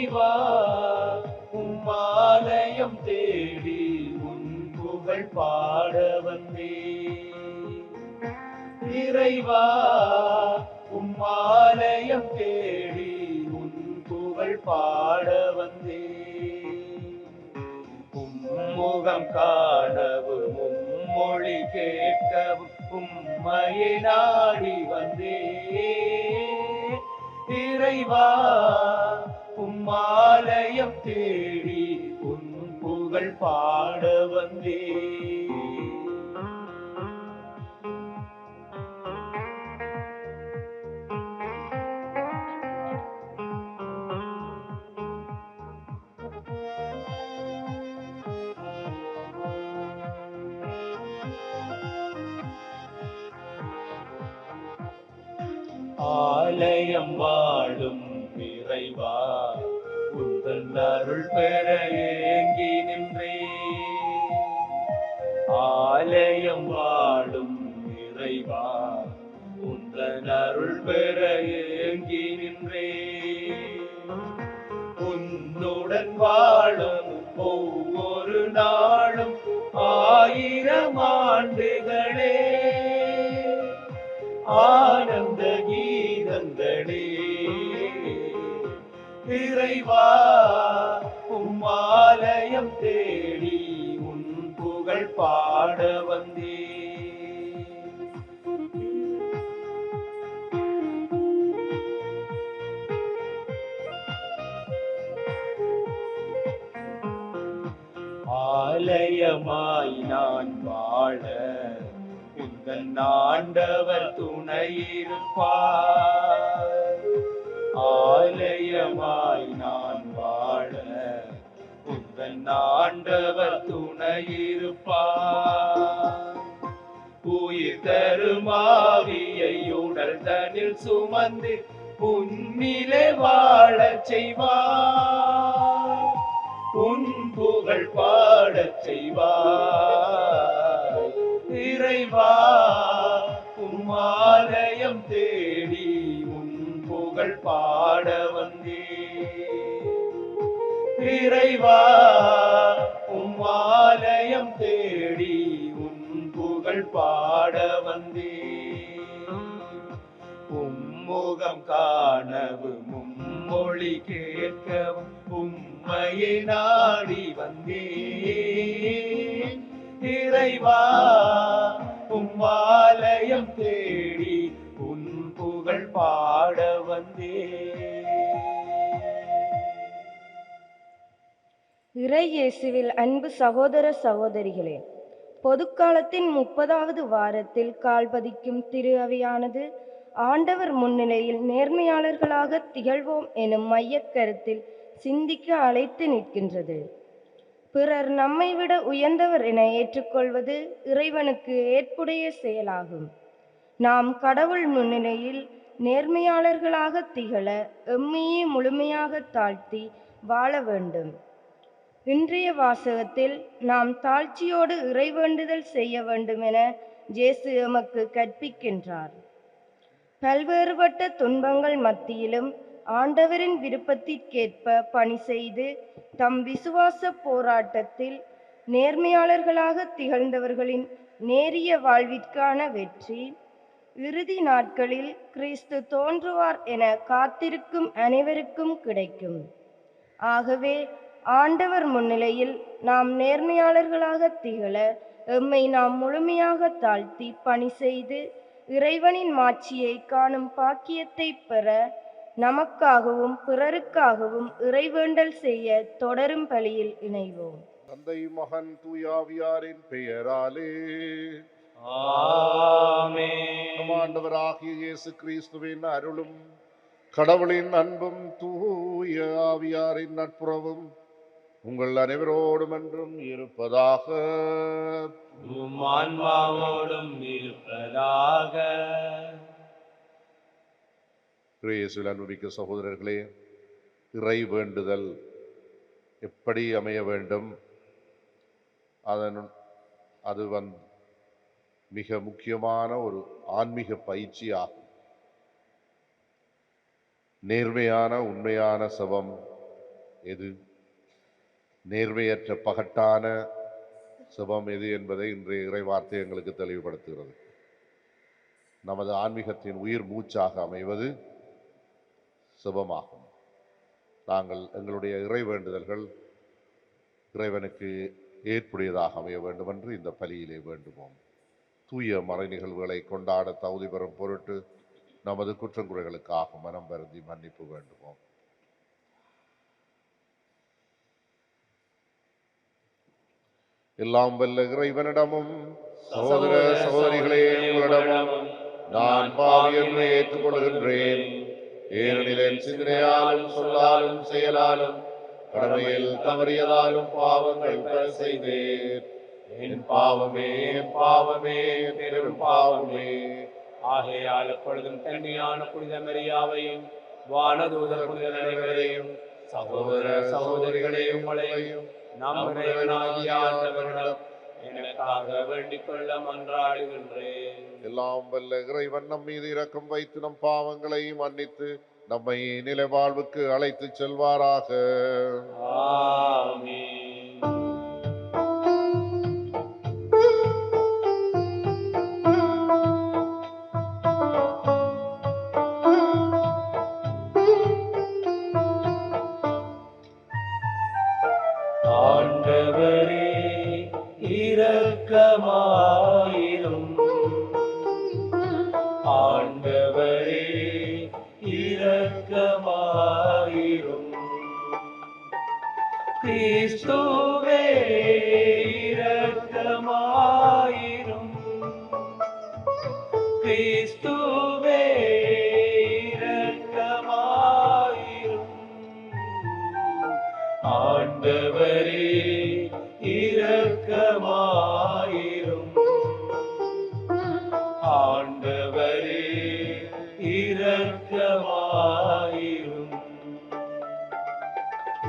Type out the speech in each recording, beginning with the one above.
இறைவா உம்மாலயம் தேடி உன் புகழ் பாட வந்தே. இறைவா உம்மாலயம் தேடி உன் புகழ் பாட வந்தே. உம்முகம் காணவும் உம்மொழி கேட்கவும் உம்மையை நாடி வந்தே. இறைவா உம்மாலயம் தேடி உன் புகழ் பாட வந்தே. ஆலயம் வாழும் இறைவா உந்தன் அருள் பெற ஏங்கி நின்றே. ஆலயம் வாழும் இறைவா உந்தன் அருள் பெற ஏங்கி நின்றே. உன்னுடன் வாழும் ஒவ்வொரு நாளும் 1000 ஆண்டுகளே ஆனந்த கீதங்களே. இறைவா உம்மாலயம் தேடி உன் புகழ் பாட வந்தே. ஆலயமாய் நான் வாழ உந்தன் ஆண்டவர் துணையிருப்பார். ஆலயமாய் நான் வாழ உந்தன் ஆண்டவர் துணையிருப்பார். உயிர் தரும் ஆவியை உடல் தனில் சுமந்து உன்னிலே வாழச் செய்வார். உன் புகழ் பாடச் செய்வார். இறைவா உம்மாலயம் தேடி உன் புகழ் பாட வந்தே. இறைவா உம்மாலயம் தேடி உன் புகழ் பாட வந்தே. உம்முகம் காணவும் உம்மொழி கேட்கவும் உம்மையை நாடி வந்தே. இறைவா உம்மாலயம் தேடி உன் புகழ் பாட வந்தே. இறை இயேசுவில் அன்பு சகோதர சகோதரிகளே, பொதுக்காலத்தின் 30வது வாரத்தில் கால்பதிக்கும் திரு அவையானது ஆண்டவர் முன்னிலையில் நேர்மையாளர்களாக திகழ்வோம் எனும் மையக் கருத்தில் சிந்திக்க அழைத்து நிற்கின்றது. பிறர் நம்மை விட உயர்ந்தவர் என ஏற்றுக்கொள்வது இறைவனுக்கு ஏற்புடைய செயலாகும். நாம் கடவுள் முன்னிலையில் நேர்மையாளர்களாக திகழ எம்மையே முழுமையாக தாழ்த்தி வாழ வேண்டும். இன்றைய வாசகத்தில் நாம் தாழ்ச்சியோடு இறைவேண்டுதல் செய்ய வேண்டும் என இயேசு எமக்கு கற்பிக்கின்றார். பல்வேறுபட்ட துன்பங்கள் மத்தியிலும் ஆண்டவரின் விருப்பத்திற்கேற்ப பணி செய்து தம் விசுவாச போராட்டத்தில் நேர்மையாளர்களாக திகழ்ந்தவர்களின் நேரிய வாழ்விற்கான வெற்றி இறுதி நாட்களில் கிறிஸ்து தோன்றுவார் என காத்திருக்கும் அனைவருக்கும் கிடைக்கும். ஆகவே ஆண்டவர் முன்னிலையில் நாம் நேர்மையாளர்களாக திகழ எம்மை நாம் முழுமையாக தாழ்த்தி பணி செய்து இறைவனின் மாட்சியை காணும் பாக்கியத்தை பெற நமக்காகவும் பிறருக்காகவும் இறைவேண்டல் செய்ய தொடரும் பலியில் இணைவோம். தந்தை மகன் தூயாவியாரின் பெயராலே ஆமென். நம் ஆண்டவராகிய இயேசு கிறிஸ்துவின் அருளும் கடவுளின் அன்பும் தூய ஆவியாரின் நட்புறவும் உங்கள் அனைவரோடும் என்றும் இருப்பதாக. உம் ஆன்மாவோடும் இருப்பதாக. இயேசுவில் அன்புமிக்க சகோதரர்களே, இறை வேண்டுதல் எப்படி அமைய வேண்டும், அது மிக முக்கியமான ஒரு ஆன்மீக பயிற்சி ஆகும். நேர்மையான உண்மையான செபம் எது, நேர்மையற்ற பகட்டான செபம் எது என்பதை இன்றைய இறைவார்த்தை எங்களுக்கு தெளிவுபடுத்துகிறது. நமது ஆன்மீகத்தின் உயிர் மூச்சாக அமைவது செபமாகும். நாங்கள் எங்களுடைய இறை வேண்டுதல்கள் இறைவனுக்கு ஏற்புடையதாக அமைய வேண்டும் என்று இந்த பலியிலே வேண்டுவோம். தூய மறை நிகழ்வுகளை கொண்டாட தகுதி பெறும் பொருட்டு நமது குற்றங்குறைகளுக்காக மனம் வருந்தி மன்னிப்பு வேண்டுவோம். எல்லாம் வல்ல இறைவனிடமும் சகோதர சகோதரிகளே உங்களிடமும் நான் பாவி என்று ஏற்றுக்கொள்கின்றேன். ஏனெனில் என் சிந்தனையாலும் சொல்லாலும் செயலாலும் கடமையில் தவறியதாலும் பாவங்கள் பல செய்தேன். என் பாவமே பெரும் பாவமே. ஆகையால் எப்பொழுதும் தன்மையான புனித மரியாவையும் வானதூதர் புனித அனைவரையும் சகோதர சகோதரிகளே உங்களையும் நம் இறைவனாகிய ஆண்டவரிடம் எனக்காக வேண்டிக் கொள்ள மன்றாடுகின்றேன். எல்லாம் வல்ல இறைவன் நம் மீது இரக்கம் வைத்து நம் பாவங்களை மன்னித்து நம்மை நிலை வாழ்வுக்கு அழைத்து செல்வாராக. ஆமென். ஆண்டவரே இரக்கமாயிரும். ஆண்டவரே இரக்கமாயிரும். கிறிஸ்துவே இரக்கமாயிரும். கிறிஸ்துவே இரக்கமாயிரும். ஆண்டவரே இரக்கமாயிரும். ஆண்டவரே இரக்கமாயிரும்.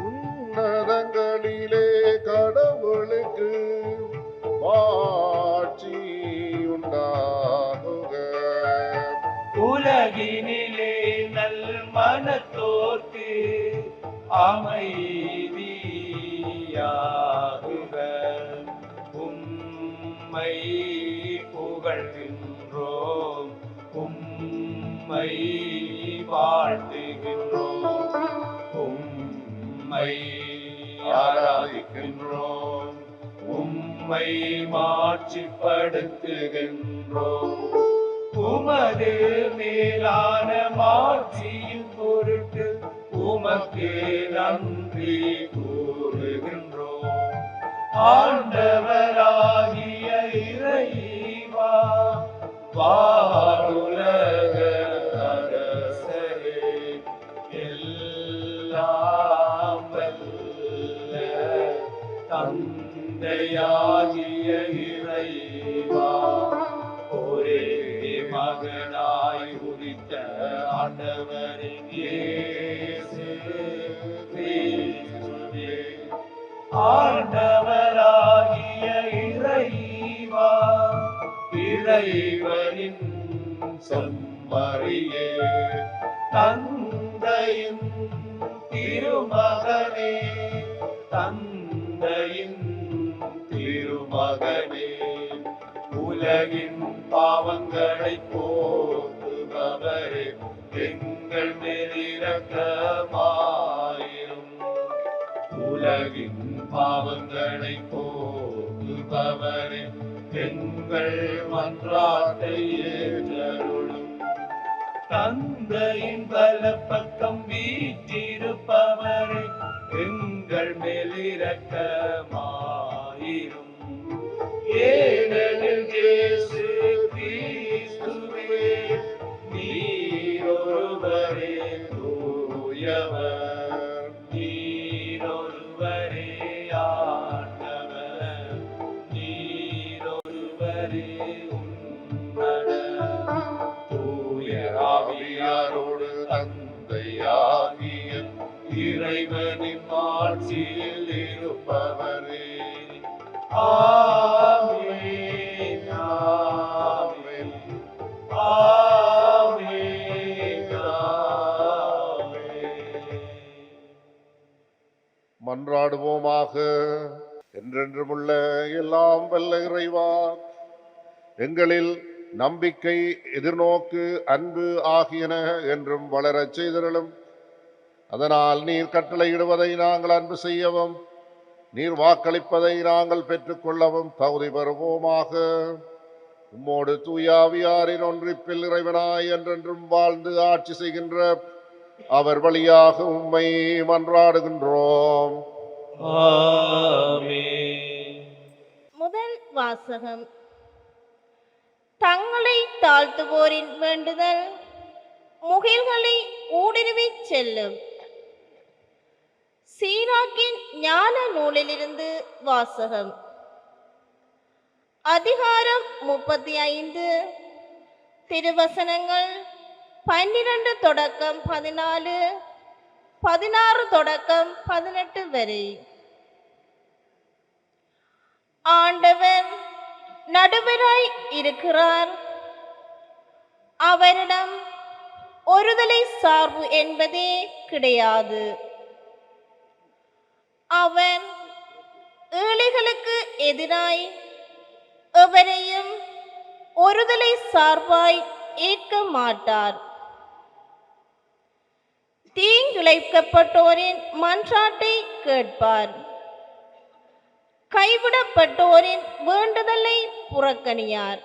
உன்னதங்களிலே கடவுளுக்கு மாட்சி உண்டாகுக. உலகினிலே நல் மனத்தோர்க்கு அமைதியாகுக. உம்மை புகழ்கின்றோம், உம்மை வாழ்த்துகின்றோம், உம்மை ஆராதிக்கின்றோம், உம்மை மாட்சிப்படுத்துகின்றோம். உமது மேலான மாட்சியின் பொருட்டு உமக்கு நன்றி கூறுகின்றோம். ஆண்டவராகிய இறைவா, வானுலக அரசரே, எல்லாம் வல்ல தந்தையாகிய இறைவா, ஒரே மகனாய் உதித்த ஆண்டவரின் இயேசு கிறிஸ்துவே, ஆண்டவராகிய இறைவா, இறைவனின் செம்மறியே, தந்தையின் திருமகனே, தந்தையின் திருமகனே, உலகின் பாவங்களை போக்குபவரே, எங்கள் மேல் இரக்கமாயிரும். உலகின் பாவங்களை போக்குபவரே, எங்கள் மன்றாட்டை ஏற்றருளும். தந்தையின் வலப்பக்கம் வீற்றிருப்பவரே, எங்கள் மேல் இரக்கமாயிரும். ஏனெனில் இயேசு கிறிஸ்துவே, நீர் ஒருவரே தூயவர், நீர் ஒருவரே ஆண்டவர், நீர் ஒருவரே உன்னதர். தூய ஆவியாரோடு தந்தையாகிய இறைவனின் ஆட்சியில் இருப்பவரே. ஆமென், ஆமென், ஆமென், ஆமென். மன்றாடுவோமாக. என்றென்றுமுள்ள எல்லாம் வல்ல இறைவா, எங்களில் நம்பிக்கை, எதிர்நோக்கு, அன்பு ஆகியன என்றும் வளரச் செய்தருளும். அதனால் நீர் கட்டளையிடுவதை நாங்கள் அன்பு செய்யவும், நீர் வாக்களிப்பதை நாங்கள் பெற்றுக்கொள்ளவும் தகுதி பெறுவோமாக. உம்மோடு தூயாவியாரின் ஒன்றிப்பில் இறைவனாய் என்றென்றும் வாழ்ந்து ஆட்சி செய்கின்ற அவர் வழியாக உம்மை மன்றாடுகின்றோம். ஆமென். முதல் வாசகம். தங்களை தாழ்த்துவோரின் வேண்டுதல் முகில்களை ஊடுருவிச் செல்லும். சீராக்கின் ஞான நூலிலிருந்து வாசகம். அதிகாரம் 35, திருவசனங்கள் 12 தொடக்கம் 14, 16 தொடக்கம் 18 வரை. ஆண்டவர் நடுவராய் இருக்கிறார். அவரிடம் ஒருதலை சார்பு என்பதே கிடையாது. அவர் ஏழைகளுக்கு எதிராய் எவரையும் ஒருதலை சார்பாய் ஏற்க மாட்டார். தீங்கிழைக்கப்பட்டோரின் மன்றாட்டை கேட்பார். கைவிடப்பட்டோரின் வேண்டுதலை புறக்கணியார்.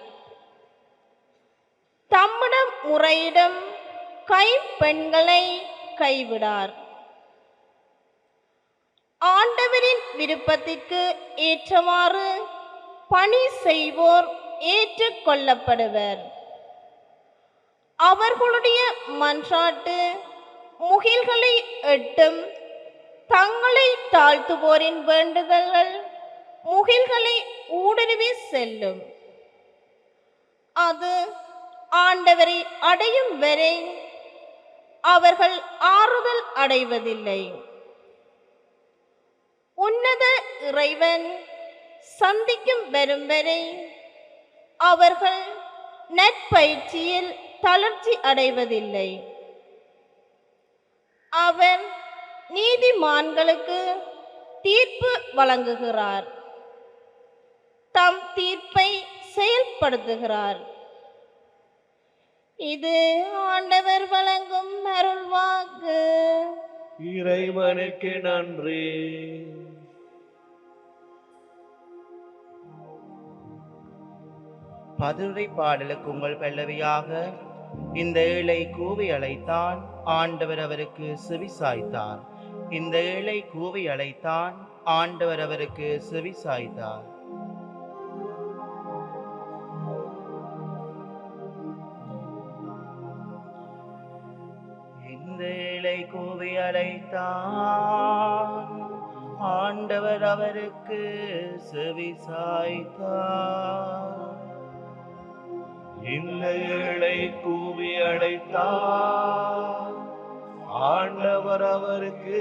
தம்மிடம் முறையிடும் கைப்பெண்களை கைவிடார். ஆண்டவரின் விருப்பத்திற்கு ஏற்றவாறு பணி செய்வோர் ஏற்றுக்கொள்ளப்படுவர். அவர்களுடைய மன்றாட்டு முகில்களை எட்டும். தங்களை தாழ்த்துவோரின் வேண்டுதல்கள் முகில்களை ஊடுருவி செல்லும். அது ஆண்டவரை அடையும் வரை அவர்கள் ஆறுதல் அடைவதில்லை. உன்னத இறைவன் சந்திக்கும் வரும் வரை அவர்கள் நற்பயிற்சியில் தளர்ச்சி அடைவதில்லை. அவர் நீதிமான்களுக்கு தீர்ப்பு வழங்குகிறார். தம் தீர்ப்பை செயல்படுத்துகிறார். இது ஆண்டவர் வழங்கும் அருள்வாக்கு. இறைவனுக்கு நன்றி. மதுரை பாடலுக்கு உங்கள் பல்லவியாக. இந்த ஏழை கூவி அழைத்தான், ஆண்டவர் அவருக்கு செவிசாய்த்தார். இந்த ஏழை கூவி அழைத்தான், ஆண்டவர் அவருக்கு செவிசாய்த்தார். இந்த ஏழை கூவி அழைத்தான், ஆண்டவர் அவருக்கு செவிசாய்த்தார். இந்த ஏழை கூவி அழைத்தார், ஆண்டவர் அவருக்கு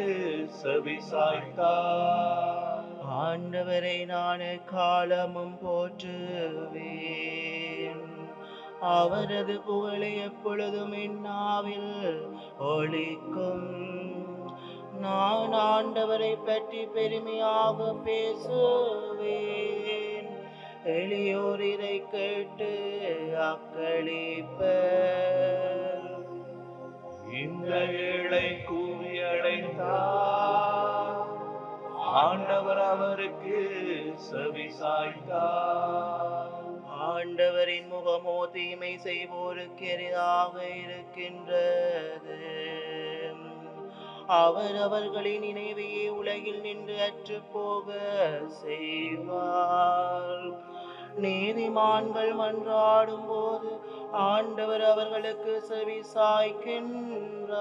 செவிசாய்த்தார். ஆண்டவரை நான் காலமும் போற்றுவேன். அவரது புகழை எப்பொழுதும் என் நாவில் ஒலிக்கும். நான் ஆண்டவரை பற்றி பெருமையாக பேசுவேன். எளியோர் இதை கேட்டு அக்களிப்பர். இந்த ஏழை கூவி அழைத்தார், ஆண்டவர் அவருக்கு செவிசாய்த்தார். ஆண்டவரின் முகமோ தீமை செய்வோருக்கு எரிதாக இருக்கின்றது. அவர் அவர்களின் நினைவையே உலகில் நின்று அற்று போக செய்வார். நீதிமான்கள் மன்றாடும் போது ஆண்டவர் அவர்களுக்கு செவி சாய்க்கின்றார்.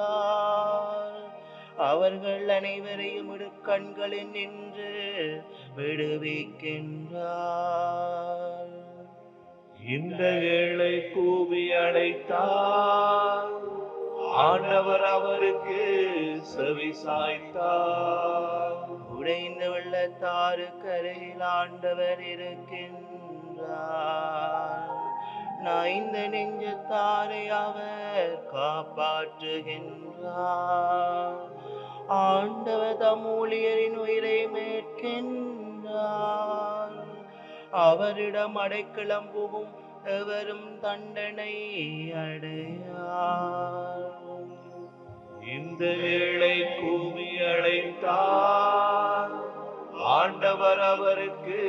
அவர்கள் அனைவரையும் இடுக்கண்களில் நின்று விடுவிக்கின்றார். இந்த ஏழை கூவி அழைத்தார், ஆண்டவர் அவருக்கு செவிசாய்த்தார். உடைந்த வெள்ளத்தாருக்கு அருகில் ஆண்டவர் இருக்கின்றார். நைந்த நெஞ்சத்தாரை அவர் காப்பாற்றுகின்றார். ஆண்டவர் தம் ஊழியரின் உயிரை மீட்கின்றார். அவரிடம் அடைக்கலம் புகும் எவரும் தண்டனை அடையார். இந்த ஏழை கூவி அழைத்தார், ஆண்டவர் அவருக்கு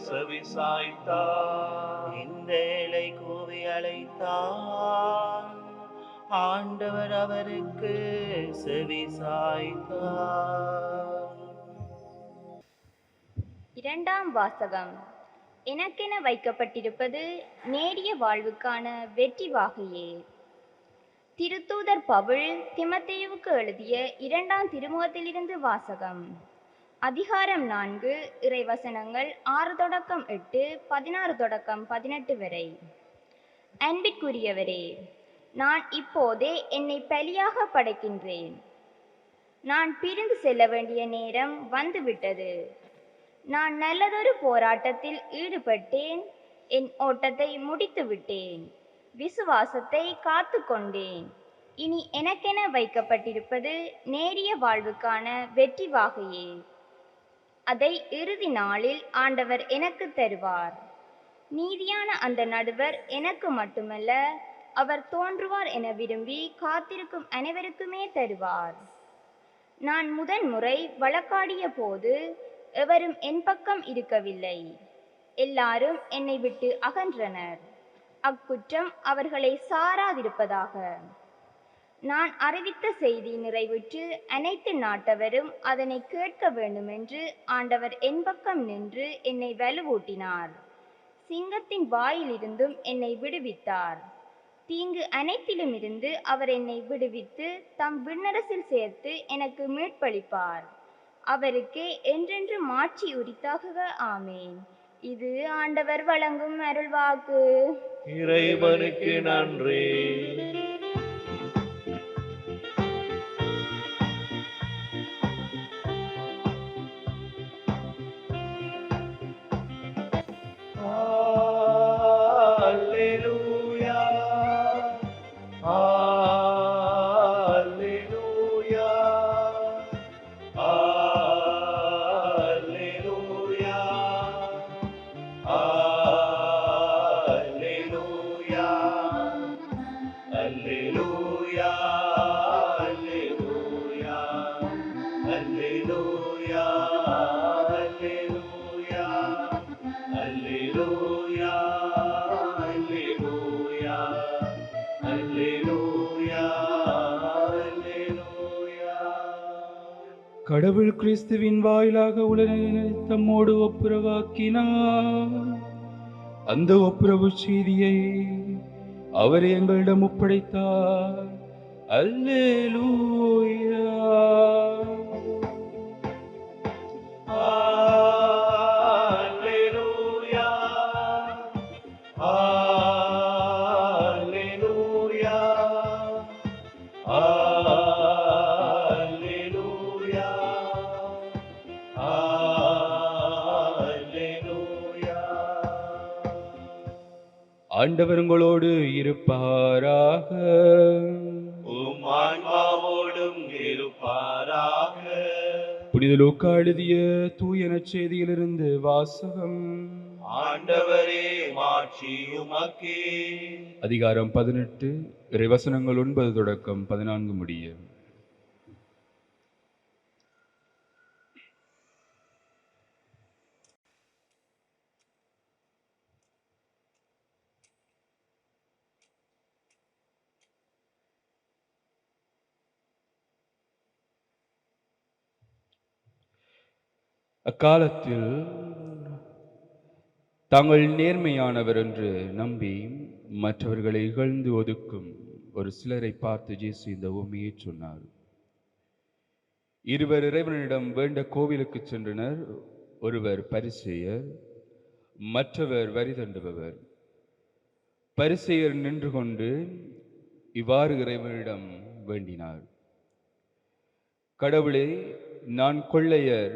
செவி சாய்த்தார். இந்த ஏழை கூவி அழைத்தான், ஆண்டவர் அவருக்கு செவி சாய்த்தார். இரண்டாம் வாசகம். எனக்கென வைக்கப்பட்டிருப்பது நேரிய வாழ்வுக்கான வெற்றி வாகையே. திருத்தூதர் பவுல் திமத்தேயுவுக்கு எழுதிய 2ஆம் திருமுகத்திலிருந்து வாசகம். அதிகாரம் 4, இறைவசனங்கள் 6 தொடக்கம் 8, 16 தொடக்கம் 18 வரை. அன்பிற்குரியவரே, நான் இப்போதே என்னை பலியாக படைக்கின்றேன். நான் பிரிந்து செல்ல வேண்டிய நேரம் வந்துவிட்டது. நான் நல்லதொரு போராட்டத்தில் ஈடுபட்டேன், என் ஓட்டத்தை முடித்து விட்டேன், விசுவாசத்தை காத்து கொண்டேன். இனி எனக்கென வைக்கப்பட்டிருப்பது நேரிய வாழ்வுக்கான வெற்றி வாகையே. அதை இறுதி நாளில் ஆண்டவர் எனக்கு தருவார். நீதியான அந்த நடுவர் எனக்கு மட்டுமல்ல, அவர் தோன்றுவார் என விரும்பி காத்திருக்கும் அனைவருக்குமே தருவார். நான் முதன்முறை வழக்காடிய போது எவரும் என் பக்கம் இருக்கவில்லை. எல்லாரும் என்னை விட்டு அகன்றனர். அக்குற்றம் அவர்களை சாராதிருப்பதாக. நான் அறிவித்த செய்தி நிறைவுற்று அனைத்து நாட்டவரும் அதனை கேட்க வேண்டுமென்று ஆண்டவர் என் பக்கம் நின்று என்னை வலுவூட்டினார். சிங்கத்தின் வாயிலிருந்தும் என்னை விடுவித்தார். தீங்கு அனைத்திலும் இருந்து அவர் என்னை விடுவித்து தம் விண்ணரசில் சேர்த்து எனக்கு மீட்பளிப்பார். அவருக்கே என்றென்று மாட்சி உரித்தாகுக. ஆமேன். இது ஆண்டவர் வழங்கும் அருள்வாக்கு. இறைவனுக்கு நன்றி. அல்லேலூயா, அல்லேலூயா, அல்லேலூயா, அல்லேலூயா, அல்லேலூயா, அல்லேலூயா, அல்லேலூயா, அல்லேலூயா, அல்லேலூயா, அல்லேலூயா, அல்லேலூயா, அல்லேலூயா. கடவுள் கிறிஸ்துவின் வாயிலாக உலகினை தம்மோடு ஒப்புரவாக்கினார். அந்த ஒப்புரவு செய்தியை அவர் எங்களிடம் ஒப்படைத்தார். அல்லேலூயா. Alleluia, Alleluia, Alleluia, Alleluia. ஆண்டவர் உங்களோடு இருப்பாராக. உம் ஆன்மாவோடும் இருப்பாராக. புனித லூக்கா எழுதிய தூய நற்செய்தியிலிருந்து வாசகம். ஆண்டவரே, மாட்சி உமக்கே. அதிகாரம் 18, இறைவசனங்கள் 9 தொடக்கம் 14 முடிய. அக்காலத்தில் தாங்கள் நேர்மையானவர் என்று நம்பி மற்றவர்களை இகழ்ந்து ஒதுக்கும் ஒரு சிலரை பார்த்து இயேசு இந்த உவமையை சொன்னார். இருவர் இறைவனிடம் வேண்ட கோவிலுக்கு சென்றனர். ஒருவர் பரிசேயர், மற்றவர் வரி தண்டுபவர். பரிசேயர் நின்று கொண்டு இவ்வாறு இறைவனிடம் வேண்டினார்: கடவுளே, நான் கொள்ளையர்,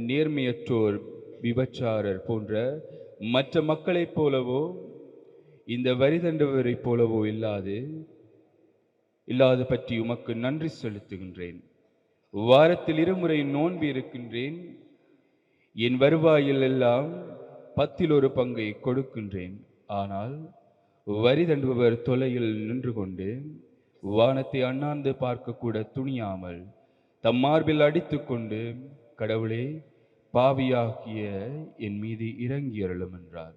நேர்மையற்றோர், விபச்சாரர் போன்ற மற்ற மக்களைப் போலவோ இந்த வரி தண்டுபவரைப் போலவோ இல்லாது பற்றி உமக்கு நன்றி செலுத்துகின்றேன். வாரத்தில் 2 முறை நோன்பு இருக்கின்றேன். என் வருவாயில் எல்லாம் 10 பங்கை கொடுக்கின்றேன். ஆனால் வரி தண்டுபவர் தொலையில் நின்று கொண்டு வானத்தை அண்ணாந்து பார்க்க கூட துணியாமல் தம் மார்பில் அடித்துக்கொண்டு, கடவுளே, பாவியாகிய என் மீது இறங்கி அருளும் என்றார்.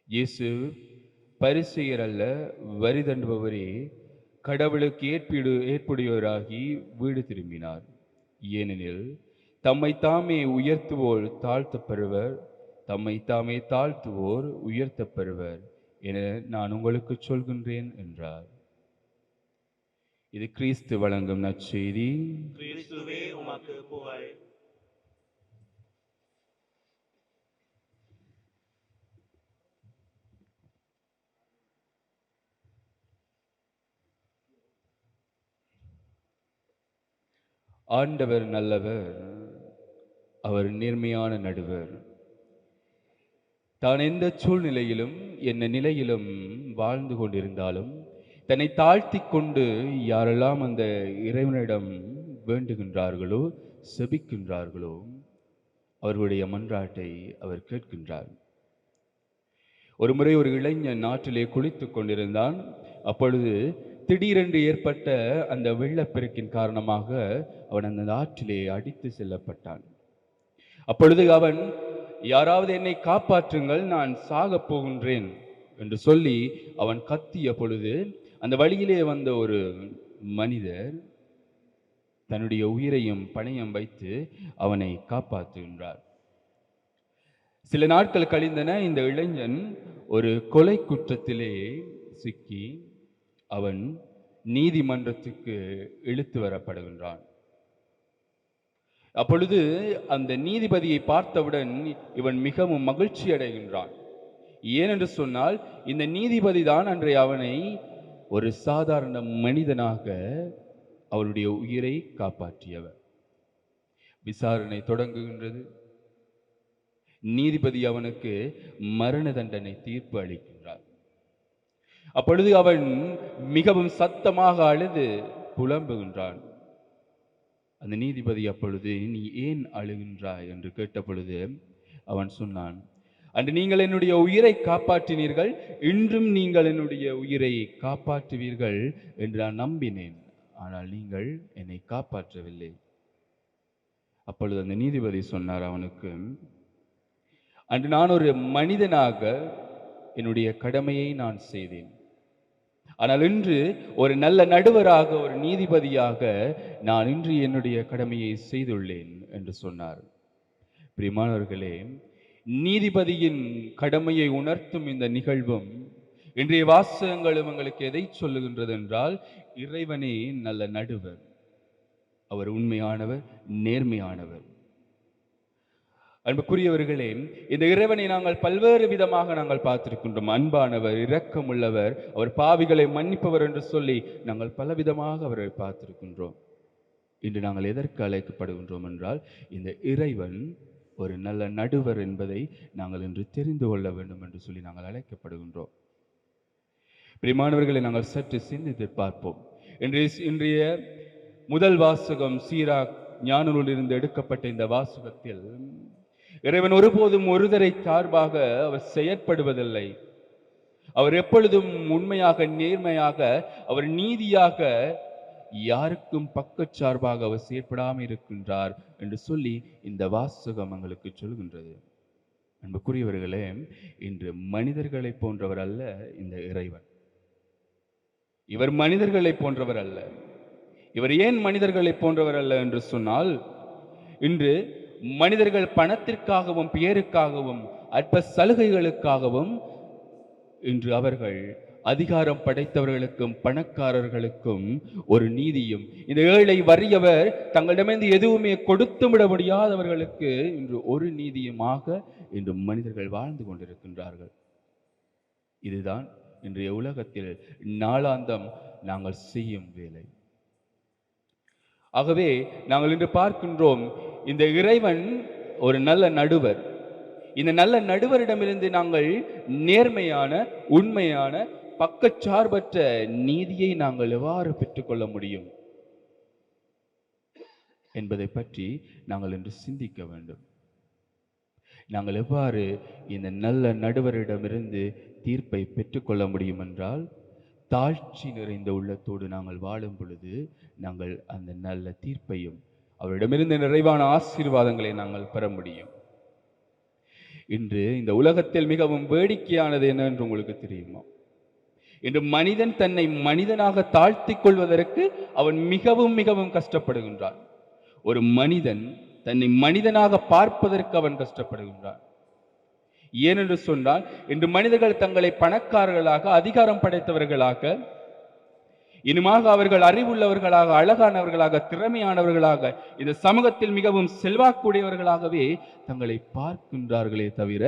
இயேசு பரிசேயர் அல்ல, வரி தண்டுபவரே கடவுளுக்கு ஏற்புடையோராகி வீடு திரும்பினார். ஏனெனில் தம்மை தாமே உயர்த்துவோர் தாழ்த்தப்பெறுவர், தம்மை தாமே தாழ்த்துவோர் உயர்த்தப்பெறுவர் என நான் உங்களுக்கு சொல்கின்றேன் என்றார். இது கிறிஸ்து வழங்கும் நற்செய்தி. கிறிஸ்துவே உமக்கு புகழ். ஆண்டவர் நல்லவர், அவர் நேர்மையான நடுவர். தான் எந்த சூழ்நிலையிலும் என்ன நிலையிலும் வாழ்ந்து கொண்டிருந்தாலும் தன்னை தாழ்த்தி கொண்டு யாரெல்லாம் அந்த இறைவனிடம் வேண்டுகின்றார்களோ, செபிக்கின்றார்களோ, அவர்களுடைய மன்றாட்டை அவர் கேட்கின்றார். ஒரு முறை ஒரு இளைஞன் நாட்டிலே குளித்துக் கொண்டிருந்தான். அப்பொழுது திடீரென்று ஏற்பட்ட அந்த வெள்ளப்பெருக்கின் காரணமாக அவன் அந்த ஆற்றிலே அடித்து செல்லப்பட்டான். அப்பொழுது அவன், யாராவது என்னை காப்பாற்றுங்கள், நான் சாகப் போகின்றேன் என்று சொல்லி அவன் கத்திய பொழுது அந்த வழியிலே வந்த ஒரு மனிதர் தன்னுடைய உயிரையும் பணயம் வைத்து அவனை காப்பாற்றுகின்றார். சில நாட்கள் கழிந்தன. இந்த இளைஞன் ஒரு கொலை குற்றத்திலே சிக்கி அவன் நீதிமன்றத்துக்கு இழுத்து வரப்படுகின்றான். அப்பொழுது அந்த நீதிபதியை பார்த்தவுடன் இவன் மிகவும் மகிழ்ச்சி அடைகின்றான். ஏனென்று சொன்னால், இந்த நீதிபதி தான் அன்றைய அவனை ஒரு சாதாரண மனிதனாக அவருடைய உயிரை காப்பாற்றியவர். விசாரணை தொடங்குகின்றது. நீதிபதி அவனுக்கு மரண தண்டனை தீர்ப்பு அளிக்கின்றார். அப்பொழுது அவன் மிகவும் சத்தமாக அழுது புலம்புகின்றான். அந்த நீதிபதி அப்பொழுது, நீ ஏன் அழுகின்றாய் என்று கேட்ட பொழுது அவன் சொன்னான், அன்று நீங்கள் என்னுடைய உயிரை காப்பாற்றினீர்கள், இன்றும் நீங்கள் என்னுடைய உயிரை காப்பாற்றுவீர்கள் என்று நான் நம்பினேன். ஆனால் நீங்கள் என்னை காப்பாற்றவில்லை. அப்பொழுது அந்த நீதிபதி சொன்னார் அவனுக்கு, அன்று நான் ஒரு மனிதனாக என்னுடைய கடமையை நான் செய்தேன். ஆனால் இன்று ஒரு நல்ல நடுவராக, ஒரு நீதிபதியாக நான் இன்று என்னுடைய கடமையை செய்துள்ளேன் என்று சொன்னார். பிரியமானவர்களே, நீதிபதியின் கடமையை உணர்த்தும் இந்த நிகழ்வும் இன்றைய வாசகங்களும் எங்களுக்கு எதை சொல்லுகின்றது என்றால், இறைவனே நல்ல நடுவர். அவர் உண்மையானவர், நேர்மையானவர். அன்புக்குரியவர்களே, இந்த இறைவனை நாங்கள் பல்வேறு விதமாக நாங்கள் பார்த்திருக்கின்றோம். அன்பானவர், இரக்கமுள்ளவர், அவர் பாவிகளை மன்னிப்பவர் என்று சொல்லி நாங்கள் பலவிதமாக அவரை பார்த்திருக்கின்றோம். இன்று நாங்கள் எதற்கு அழைக்கப்படுகின்றோம் என்றால், இந்த இறைவன் ஒரு நல்ல நடுவர் என்பதை நாங்கள் இன்று தெரிந்து கொள்ள வேண்டும் என்று சொல்லி நாங்கள் அழைக்கப்படுகின்றோம். பிரியமானவர்களை, நாங்கள் சற்று சிந்தித்து பார்ப்போம். இன்றைய முதல் வாசகம் சீராக் ஞான நூலிலிருந்து எடுக்கப்பட்ட இந்த வாசகத்தில் இறைவன் ஒருபோதும் ஒருதரை சார்பாக அவர் செயற்படுவதில்லை. அவர் எப்பொழுதும் உண்மையாக, நேர்மையாக, அவர் நீதியாக, யாருக்கும் பக்கச்சார்பாக அவர் செயற்படாமல் இருக்கின்றார் என்று சொல்லி இந்த வாசகம் எங்களுக்கு சொல்கின்றது. அன்புக்குரியவர்களே, இன்று மனிதர்களை போன்றவர் அல்ல இந்த இறைவன். இவர் மனிதர்களை போன்றவர் அல்ல. இவர் ஏன் மனிதர்களை போன்றவர் அல்ல என்று சொன்னால், இன்று மனிதர்கள் பணத்திற்காகவும் பேருக்காகவும் அற்ப சலுகைகளுக்காகவும் இன்று அவர்கள் அதிகாரம் படைத்தவர்களுக்கும் பணக்காரர்களுக்கும் ஒரு நீதியும், இந்த ஏழை வறியவர் தங்களிடமிருந்து எதுவுமே கொடுத்து விட முடியாதவர்களுக்கு இன்று ஒரு நீதியுமாக இன்று மனிதர்கள் வாழ்ந்து கொண்டிருக்கின்றார்கள். இதுதான் இன்றைய உலகத்தில் நாளாந்தம் நாங்கள் செய்யும் வேலை. ஆகவே நாங்கள் இன்று பார்க்கின்றோம், இந்த இறைவன் ஒரு நல்ல நடுவர். இந்த நல்ல நடுவரிடமிருந்து நாங்கள் நேர்மையான, உண்மையான, பக்கச்சார்பற்ற நீதியை நாங்கள் எவ்வாறு பெற்றுக்கொள்ள முடியும்? என்பதை பற்றி நாங்கள் இன்று சிந்திக்க வேண்டும். நாங்கள் எவ்வாறு இந்த நல்ல நடுவரிடமிருந்து தீர்ப்பை பெற்றுக்கொள்ள முடியும் என்றால், தாழ்ச்சி நிறைந்த உள்ளத்தோடு நாங்கள் வாழும் பொழுது நாங்கள் அந்த நல்ல தீர்ப்பையும் அவரிடமிருந்து நிறைவான ஆசீர்வாதங்களை நாங்கள் பெற முடியும். இன்று இந்த உலகத்தில் மிகவும் வேடிக்கையானது என்னவென்று உங்களுக்கு தெரியுமா? இன்று மனிதன் தன்னை மனிதனாக தாழ்த்திக் கொள்வதற்கு அவன் மிகவும் மிகவும் கஷ்டப்படுகின்றான். ஒரு மனிதன் தன்னை மனிதனாக பார்ப்பதற்கு அவன் கஷ்டப்படுகின்றான். ஏனென்று சொன்னால், இன்று மனிதர்கள் தங்களை பணக்காரர்களாக, அதிகாரம் படைத்தவர்களாக, இனிமாக அவர்கள் அறிவுள்ளவர்களாக, அழகானவர்களாக, திறமையானவர்களாக, இந்த சமூகத்தில் மிகவும் செல்வாக்குடையவர்களாகவே தங்களை பார்க்கின்றார்களே தவிர,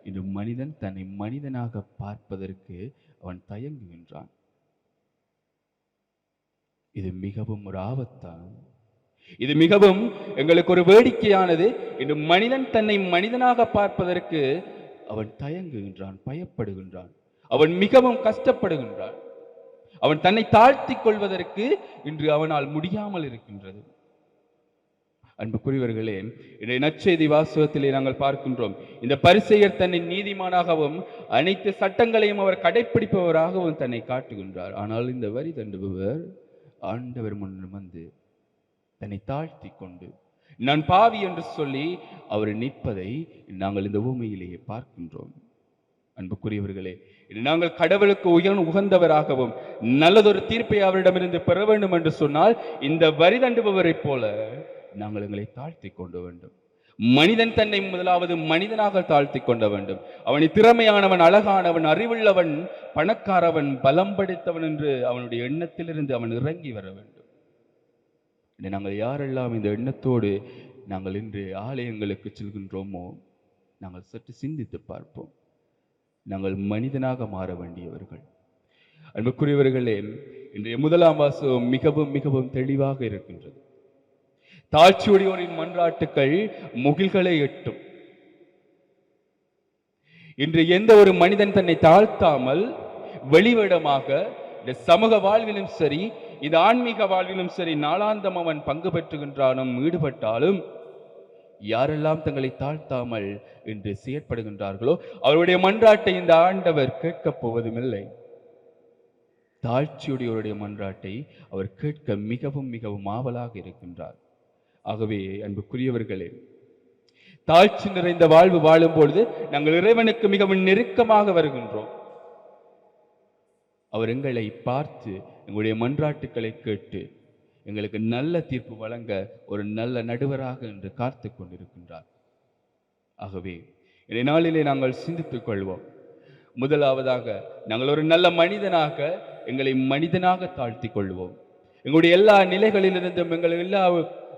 இன்று மனிதன் தன்னை மனிதனாக பார்ப்பதற்கு அவன் தயங்குகின்றான். இது மிகவும் ஒரு ஆபத்தான, இது மிகவும் எங்களுக்கு ஒரு வேடிக்கையானது. இன்று மனிதன் தன்னை மனிதனாக பார்ப்பதற்கு அவன் தயங்குகின்றான், பயப்படுகின்றான், அவன் மிகவும் கஷ்டப்படுகின்றான். அவன் தன்னை தாழ்த்திக் கொள்வதற்கு இன்று அவனால் முடியாமல் இருக்கின்றது. அன்புக்குரியவர்களே, இன்றைய நற்செய்தி வாசகத்திலே நாங்கள் பார்க்கின்றோம், இந்த பரிசேயர் தன்னை நீதிமானாகவும் அனைத்து சட்டங்களையும் அவர் கடைப்பிடிப்பவராகவும் தன்னை காட்டுகின்றார். ஆனால் இந்த வரி தண்டுபவர் ஆண்டவர் முன் வந்து தன்னை தாழ்த்தி கொண்டு நான் பாவி என்று சொல்லி அவர் நிற்பதை நாங்கள் இந்த ஊமையிலேயே பார்க்கின்றோம். அன்புக்குரியவர்களே, நாங்கள் கடவுளுக்கு உகந்தவராகவும் நல்லதொரு தீர்ப்பை அவரிடமிருந்து பெற வேண்டும் என்று சொன்னால், இந்த வரி தண்டுபவரை போல நாங்கள் எங்களை தாழ்த்தி கொள்ள வேண்டும். மனிதன் தன்னை முதலாவது மனிதனாக தாழ்த்தி கொள்ள வேண்டும். அவனை திறமையானவன், அழகானவன், அறிவுள்ளவன், பணக்காரவன், பலம் படைத்தவன் என்று அவனுடைய எண்ணத்திலிருந்து அவன் இறங்கி வர வேண்டும். நாங்கள் யாரெல்லாம் இந்த எண்ணத்தோடு நாங்கள் இன்று ஆலயங்களுக்கு செல்கின்றோமோ, நாங்கள் சற்று சிந்தித்து பார்ப்போம். நாங்கள் மனிதனாக மாற வேண்டியவர்கள். அன்புக்குரியவர்களே, இன்றைய முதலாம் வாசகம் மிகவும் மிகவும் தெளிவாக இருக்கின்றது. தாழ்ச்சியுடையோரின் மன்றாட்டுக்கள் முகில்களை எட்டும். இன்று எந்த ஒரு மனிதன் தன்னை தாழ்த்தாமல் வெளிவிடமாக இந்த சமூக வாழ்விலும் சரி, இந்த ஆன்மீக வாழ்விலும் சரி, நாளாந்தம் அவன் பங்கு பெற்றுகின்றானும் ஈடுபட்டாலும், யாரெல்லாம் தங்களை தாழ்த்தாமல் என்று செயற்படுகின்றார்களோ அவருடைய மன்றாட்டை இந்த ஆண்டவர் கேட்கப் போவதுமில்லை. தாழ்ச்சியுடையோருடைய மன்றாட்டை அவர் கேட்க மிகவும் மிகவும் ஆவலாக இருக்கின்றார். ஆகவே அன்புக்குரியவர்களே, தாழ்ச்சி நிறைந்த வாழ்வு வாழும் பொழுது நாங்கள் இறைவனுக்கு மிகவும் நெருக்கமாக வருகின்றோம். அவர் எங்களை பார்த்து எங்களுடைய மன்றாட்டுக்களை கேட்டு எங்களுக்கு நல்ல தீர்ப்பு வழங்க ஒரு நல்ல நடுவராக என்று காத்து கொண்டிருக்கின்றார். ஆகவே இந்த நாளிலே நாங்கள் சிந்தித்துக் கொள்வோம். முதலாவதாக நாங்கள் ஒரு நல்ல மனிதனாக எங்களை மனிதனாக தாழ்த்தி கொள்வோம். எங்களுடைய எல்லா நிலைகளிலிருந்தும், எங்கள் எல்லா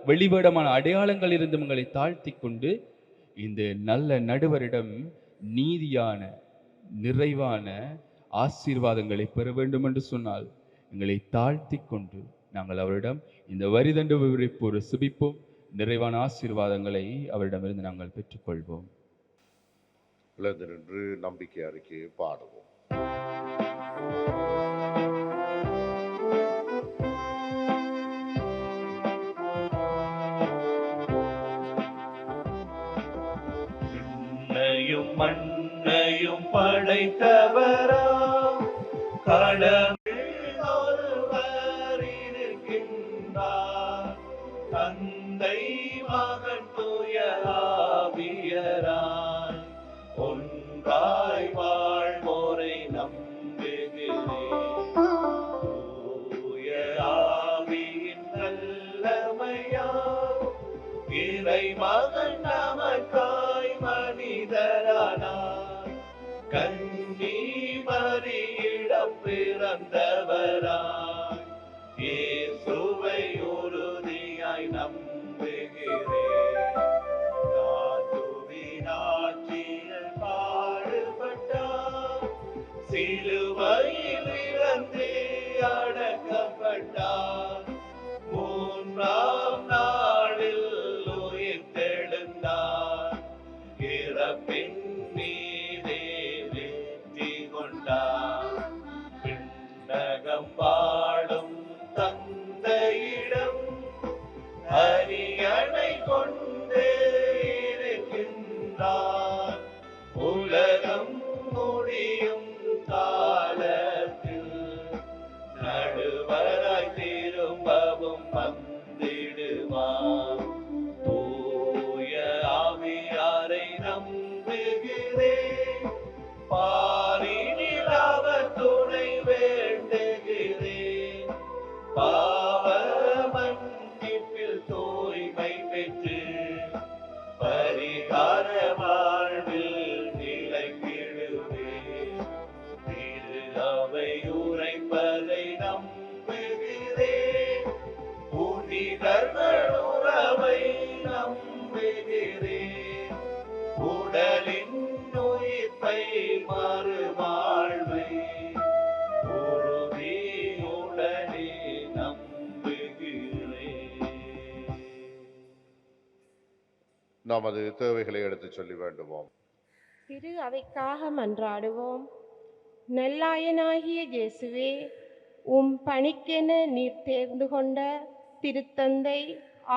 வெளிவேடமான அடையாளங்களிலிருந்தும் எங்களை தாழ்த்தி கொண்டு இந்த நல்ல நடுவரிடம் நீதியான நிறைவான ஆசீர்வாதங்களை பெற வேண்டும் என்று சொன்னால், எங்களை தாழ்த்தி கொண்டு நாங்கள் அவரிடம் இந்த வரிதண்டு விவரிப்பு ஒரு சுபிப்போம். நிறைவான ஆசீர்வாதங்களை அவரிடமிருந்து நாங்கள் பெற்றுக்கொள்வோம். எழுந்து நின்று நம்பிக்கை அறிக்கையை பாடுவோம். மண்ணையும் படைத்தவரா கடவுள் ஒருவர் இருக்கின்றார், தந்தை மகன் தூய ஆவியராய் ஒன்றாய் வாழ்வோரை நம்புகிறேன். தூய ஆவியின் நல்லமையால் இறை மகன் நமக்காய் மனிதரானார், கன்னி மரியிடம் பிறந்தவராய் இயேசுவை உறுதியாய் நம்புகிறேன். ஆட்சியில் பாடுபட்டார், சிலுவையில் இறந்து அடக்கப்பட்டார், மூன்றாம் நாளில் உயிர்த்தெழுந்தார், இறப்பின் மீதே வெற்றி கொண்டார். விண்ணகம் வாழும் தந்தையிடம் அறிய பாவ மன்னிப்பில் தூய்மை பெற்று பரிகார வாழ்வில் நிலைத்திடுவே. திரு அவை உரைப்பதை நம்புகிறேன், புனிதர்கள் உறவை நம்புகிறேன், உடலின் உயிர்ப்பை மறுவாழ்வை உறுதியுடனே நம்புகிறேன். நமது தேவைகளை எடுத்துச் சொல்லி வேண்டுவோம். திரு அவைக்காக மன்றாடுவோம். நல்லாயனாகிய இயேசுவே, உம் பணிக்கென நீர் தேர்ந்து கொண்ட திருத்தந்தை,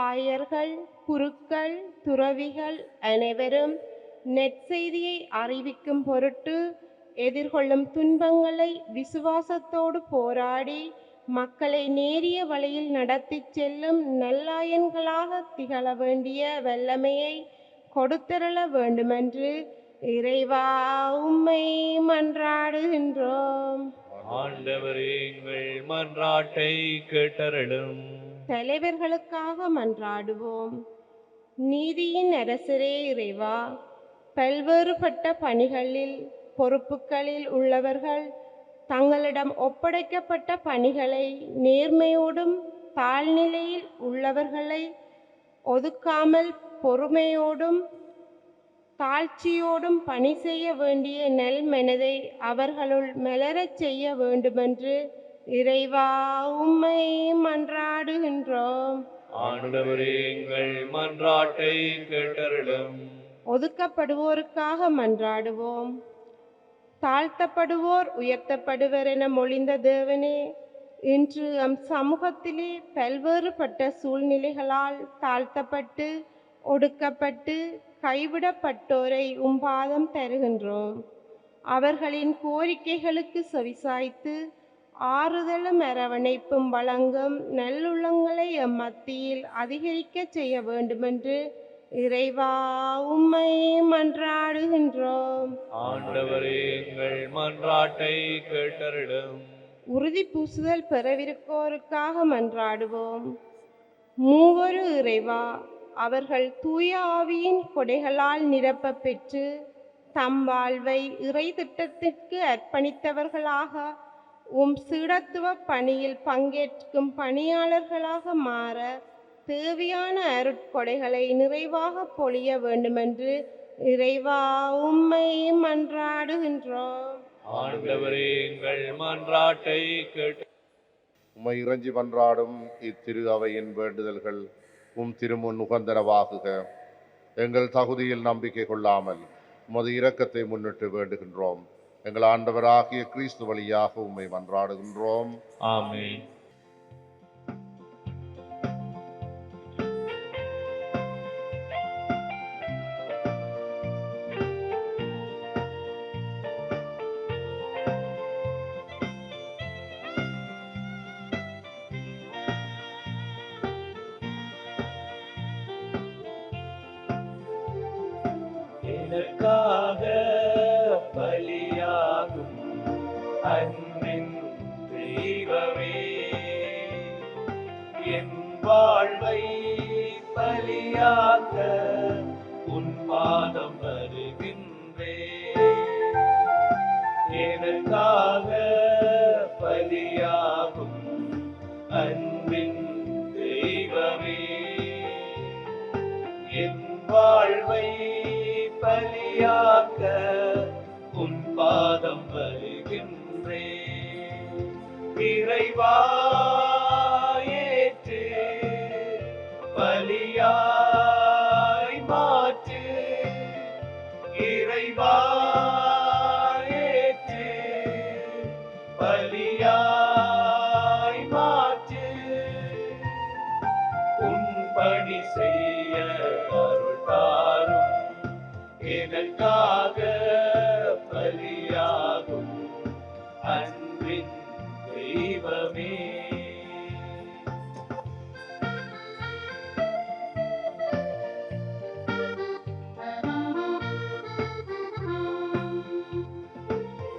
ஆயர்கள், குருக்கள், துறவிகள் அனைவரும் நற்செய்தியை அறிவிக்கும் பொருட்டு எதிர்கொள்ளும் துன்பங்களை விசுவாசத்தோடு போராடி மக்களை நேரிய வழியில் நடத்தி செல்லும் நல்லாயன்களாக திகழ வேண்டிய வல்லமையை கொடுத்தருள வேண்டுமென்று இறைவா உம்மை மன்றாடுகின்றோம். ஆண்டவரே, எங்கள் மன்றாட்டை கேட்டருளும். தலைவர்களுக்காக மன்றாடுவோம். நீதியின் அரசரே இறைவா, பல்வேறுபட்ட பணிகளில் பொறுப்புகளில் உள்ளவர்கள் தங்களிடம் ஒப்படைக்கப்பட்ட பணிகளை நேர்மையோடும் தாழ்நிலையில் உள்ளவர்களை ஒதுக்காமல் பொறுமையோடும் தாழ்ச்சியோடும் பணி செய்ய வேண்டிய நல் மனதை அவர்களுள் மலரச் செய்ய வேண்டுமென்று இறைவா உம்மை மன்றாடுகின்றோம். ஆண்டவரே, எங்கள் மன்றாட்டை கேட்டருளும். ஒதுக்கப்படுவோருக்காக மன்றாடுவோம். தாழ்த்தப்படுவோர் உயர்த்தப்படுவர் என மொழிந்த தேவனே, இன்று நம் சமூகத்திலே பல்வேறுபட்ட சூழ்நிலைகளால் தாழ்த்தப்பட்டு ஒடுக்கப்பட்டு கைவிடப்பட்டோரை உம்பாதம் தருகின்றோம். அவர்களின் கோரிக்கைகளுக்கு செவிசாய்த்து ஆறுதலும் அரவணைப்பும் வழங்கும் நல்லுள்ளங்களை எம் மத்தியில் அதிகரிக்க செய்ய வேண்டுமென்று இறைவா உம்மை மன்றாடுகின்றோம். ஆண்டவரே, எங்கள் மன்றாட்டை கேட்டருளும். உறுதி பூசுதல் பெறவிருக்கோருக்காக மன்றாடுவோம். மூவரு இறைவா, அவர்கள் தூய ஆவியின் கொடைகளால் நிரப்ப பெற்று தம் வாழ்வை இறை திட்டத்திற்கு அர்ப்பணித்தவர்களாக உம் சீடத்துவ பணியில் பங்கேற்கும் பணியாளர்களாக மாற தேவையான அருட்கொடைகளை நிறைவாக பொழிய வேண்டுமென்று இறைவா உம்மை மன்றாடுகின்றோம். ஆண்டவரே, எங்கள் மன்றாட்டை கேட்டு உம்மை இறைஞ்சி மன்றாடும் இத்திரு அவையின் வேண்டுதல்கள் உம் திருமுன் உகந்தனவாகுக. எங்கள் தகுதியில் நம்பிக்கை கொள்ளாமல் உமது இரக்கத்தை முன்னிட்டு வேண்டுகின்றோம். எங்கள் ஆண்டவராகிய கிறிஸ்து வழியாக உம்மை மன்றாடுகின்றோம். ஆமென். எனக்காக பலியாகும் அன்பின் தெய்வமே, என் வாழ்வை பலியாக்க உன் பாதம் வருகின்றேன். எனக்காக பலியாகும் அன்பின் தெய்வமே, என் வாழ்வை பலியாக்க உன் பாதம் வருகின்றேன். இறைவா ஏற்று பலியாய் மாற்று. இறைவா ஏற்று பலியாய் மாற்று. உன் பணி செய்ய அருள் தாரும். எனக்காக பலியாகும் அன்பின் தெய்வமே.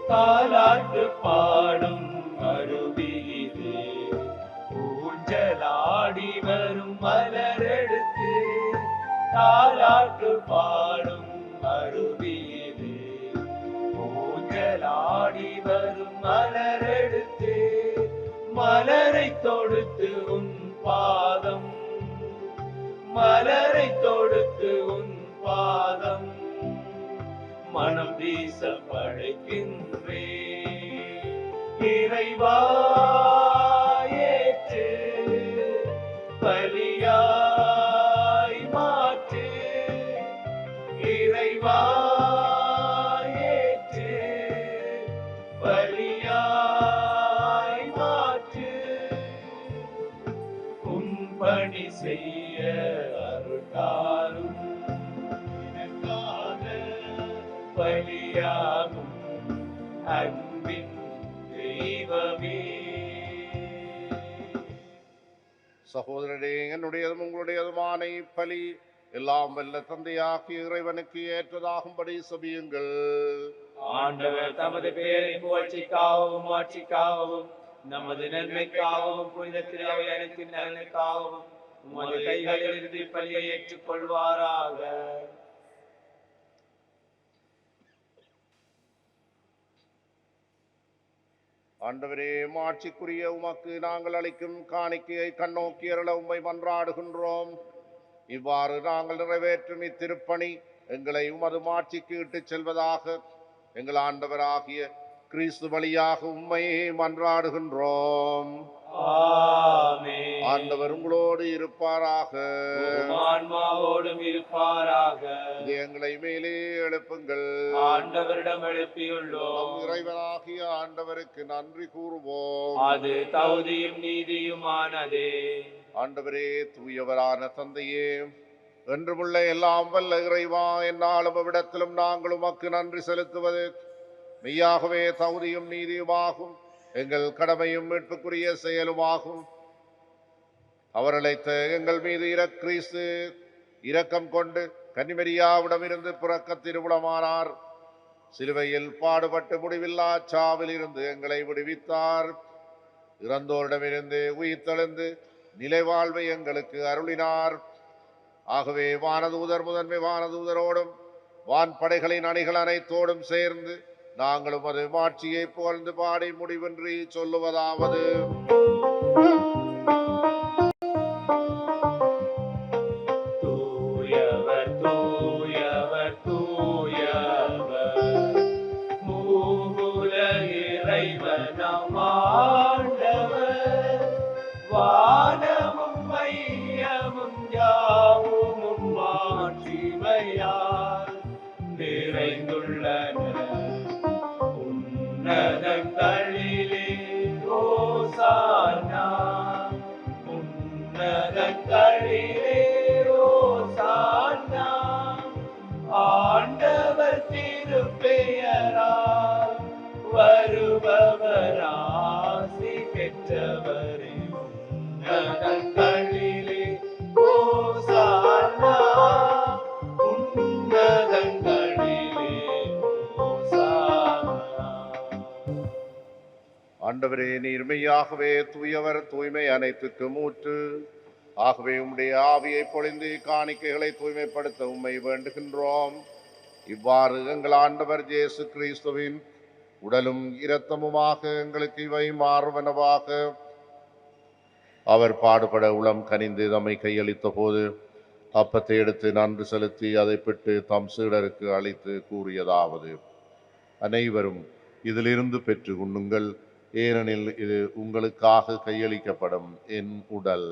தாலாட்டு பாடும் அருவியிலே தாலாட்டு பாடும் அருவியிலே ஊஞ்சலாடி வரும் மலரெடுத்து மலரை தொடுத்து உன் பாதம் மலரை தொடுத்து உன் பாதம் மனம் வீச படைக்கின்றே இறைவா ஏற்று பலியாய் மாற்று இறைவா ஏற்று பலியாய் மாற்று உன் பணி செய்ய அருள்தாரும் எனக்காக பலியாகும் அன்பின் தெய்வமே. சகோதரரே, என்னுடையதும் உங்களுடையதுமான இப்பலி எல்லாம் வல்ல தந்தையாகிய இறைவனுக்கு ஏற்றதாகும்படி செபியுங்கள். ஆண்டவர் தமது பெயரின் புகழ்ச்சிக்காகவும் ஆட்சிக்காகவும் நமது நன்மைக்காகவும் புனித திருவை அனைத்தின் நலனுக்காகவும் உமது கைகளில் இருந்து பலியை ஏற்றுக்கொள்வாராக. ஆண்டவரே, மாட்சிக்குரிய உமக்கு நாங்கள் அளிக்கும் காணிக்கையை கண்ணோக்கி அருள உம்மை மன்றாடுகின்றோம். இவ்வாறு நாங்கள் நிறைவேற்றும் இத்திருப்பணி எங்களை உமது மாட்சிக்கு இட்டுச் செல்வதாக எங்கள் ஆண்டவராகிய கிறிஸ்து வழியாக உம்மை மன்றாடுகின்றோம். ஆமென். ஆண்டவர் உங்களோடு இருப்பாராக. ஆன்மாவோடும் இருப்பாராக. எங்களை மேலே எழுப்புங்கள். ஆண்டவரிடம் எழுப்பியுள்ளோம். நம் இறைவனாகிய ஆண்டவருக்கு நன்றி கூறுவோம். அது தகுதியும் நீதியுமானதே. ஆண்டவரே, தூயவரான தந்தையே, என்றுமுள்ள எல்லாம் வல்ல இறைவா, என்னாலும் அவ்விடத்திலும் நாங்கள் உமக்கு நன்றி செலுத்துவது மெய்யாகவே தகுதியும் நீதியுமாகும், எங்கள் கடமையும் மீட்புக்குரிய செயலுமாகும். அவர் அழைத்த எங்கள் மீது கிறிஸ்து இரக்கம் கொண்டு கன்னிமரியாவிடமிருந்து பிறக்க திருவுளமானார். சிலுவையில் பாடுபட்டு முடிவில்லா சாவில் இருந்து எங்களை விடுவித்தார். இறந்தோரிடமிருந்து உயிர்த்தெழுந்து நிலை வாழ்வை எங்களுக்கு அருளினார். ஆகவே வானதூதர் முதன்மை வானதூதரோடும் வான்படைகளின் அணிகள் அனைத்தோடும் சேர்ந்து நாங்களும் அது மாட்சியை புகழ்ந்து பாடி முடிவின்றி சொல்லுவதாவது: தூயவர் தூயவர் தூயவர் மூவுல இறைவனாம் ஆண்டவர், வானமும் மையமும் யாவும் மாட்சிமையால் நிறைந்துள்ளன. உன்னதங்களிலே ஓசானா, உன்னதங்களிலே ஓசானா. ஆண்டவர் திருப்பெயரால் வருபவர் ஆசி பெற்றவரே. உன்னதங்களிலே ஓசானா, உன்னதங்களிலே ஓசானா. ஆண்டவரே, நீர் மெய்யாகவே தூயவர், தூய்மை அனைத்துக்கும் ஊற்று. ஆகவே உம்முடைய ஆவியை பொழிந்து காணிக்கைகளை தூய்மைப்படுத்த உம்மை வேண்டுகின்றோம். இவ்வாறு எங்கள் ஆண்டவர் இயேசு கிறிஸ்துவின் உடலும் இரத்தமுமாக எங்களுக்கு இவை மாறுவனவாக. அவர் பாடுபட உளம் கனிந்து தம்மை கையளித்த போது அப்பத்தை எடுத்து நன்றி செலுத்தி அதை பிட்டு தம் சீடருக்கு அளித்து கூறியதாவது: அனைவரும் இதிலிருந்து பெற்று உண்ணுங்கள், ஏனெனில் இது உங்களுக்காக கையளிக்கப்படும் என் உடல்.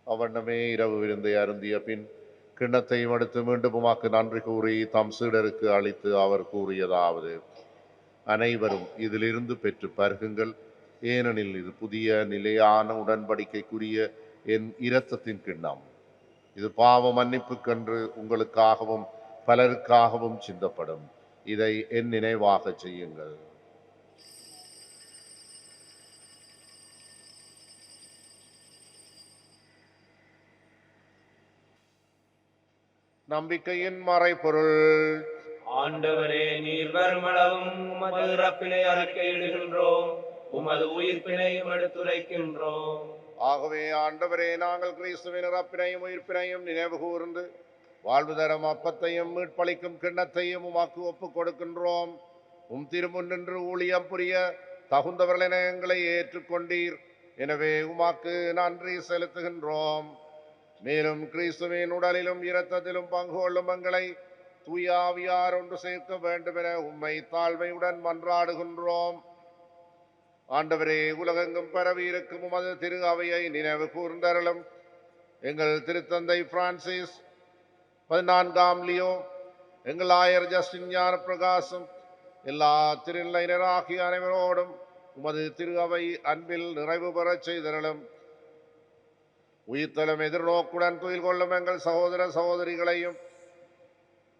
அவ்வண்ணமே இரவு விருந்தை அருந்திய பின் கிண்ணத்தையும் எடுத்து மீண்டும் உமக்கு நன்றி கூறி தம் சீடருக்கு அளித்து அவர் கூறியதாவது: அனைவரும் இதிலிருந்து பெற்று பருகுங்கள், ஏனெனில் இது புதிய நிலையான உடன்படிக்கைக்குரிய என் இரத்தத்தின் கிண்ணம். இது பாவ மன்னிப்புக்கென்று உங்களுக்காகவும் பலருக்காகவும் சிந்தப்படும். இதை என் நினைவாக செய்யுங்கள். நம்பிக்கையின் மறைபொருள். ஆண்டவரே, நீர் வருமளவும் உமது இறப்பினை அறிக்கையிடுகின்றோம், உமது உயிர்ப்பினையும் எடுத்துரைக்கின்றோம். ஆகவே ஆண்டவரே, நாங்கள் கிறிஸ்துவின் இறப்பினையும் உயிர்ப்பினையும் நினைவு கூர்ந்து வாழ்வு தரும் அப்பத்தையும் மீட்பளிக்கும் கிண்ணத்தையும் உமாக்கு ஒப்புக் கொடுக்கின்றோம். திருமுன் நின்று ஊழியம் புரிய தகுந்தவர்களென எங்களை ஏற்றுக்கொண்டீர். எனவே உமாக்கு நன்றி செலுத்துகின்றோம். மேலும் கிறிஸ்துவின் உடலிலும் இரத்தத்திலும் பங்கு கொள்ளும் எங்களை தூய ஆவியார் ஒன்று சேர்க்க வேண்டும் என உம்மை தாழ்மையுடன் மன்றாடுகின்றோம். ஆண்டவரே, உலகெங்கும் பரவி இருக்கும் உமது திரு அவையை நினைவு கூர்ந்தருளும். எங்கள் திருத்தந்தை பிரான்சிஸ், 14ஆம் லியோ, எங்கள் ஆயர் ஜஸ்டின் ஞான பிரகாசம், எல்லா திருநிலையினராகிய அனைவரோடும் உமது திரு அவை அன்பில் நிறைவு பெறச் செய்தருளும். உயிர்த்தலும் எதிர்நோக்குடன் துயில் கொள்ளும் எங்கள் சகோதர சகோதரிகளையும்